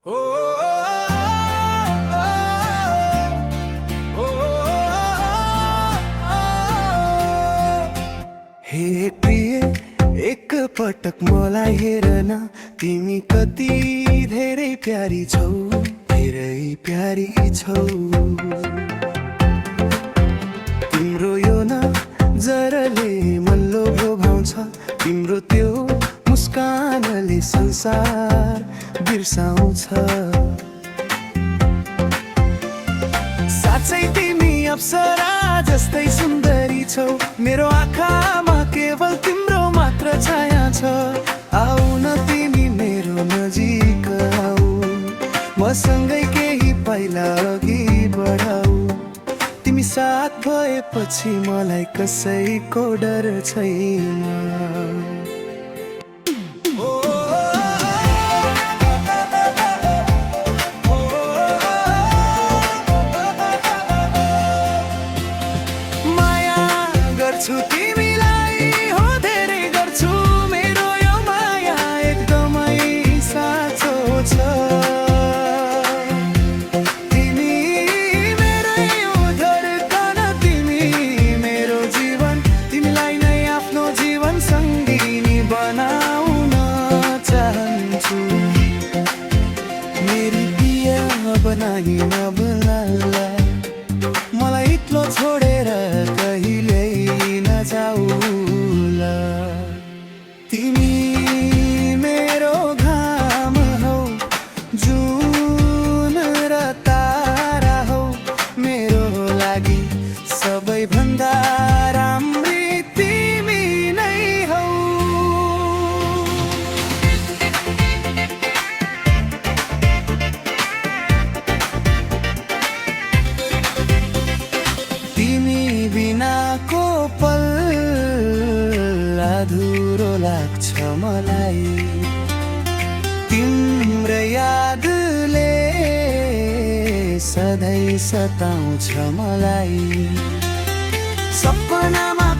ओ, ओ, हे प्रिय एक पटक मलाई हेर न, तिमी कति धेरै प्यारी छौ, धेरै प्यारी छौ। तिम्रो यो नजरले मन लोभ्याउँछ, तिम्रो त्यो मुस्कानले संसार बिर्साउँछ। साँच्चै तिमी अप्सरा जस्तै सुन्दरी छौ, मेरो आँखामा केवल तिम्रो मात्र छाया छ। आऊ न तिमी मेरो नजिक आऊ, मसँगै केही पाइला अघि बढाऊ। तिमी साथ भएपछि मलाई कसैको डर छैन। गर्छु तिमीलाई हो धेरै गर्छु, मेरो यो माया एकदमै साँचो छ। तिमी मेरै हो धडकन, तिमी मेरो जीवन, तिमीलाई नै आफ्नो जीवन सङ्गिनी बनाउन चाहन्छु। मेरी पिया बनाई नबोला, मलाई एक्लो छोडेर कहिल्यै नजाऊला। तिमी मेरो घाम हौ, जुन र तारा हौ, मेरो लागि सबैभन्दा राम्री तिमी नै हौ। तिमी बिनाको पल अधुरो लाग्छ मलाई, तिम्रो यादले सधैँ सताउँछ मलाई। सपनामा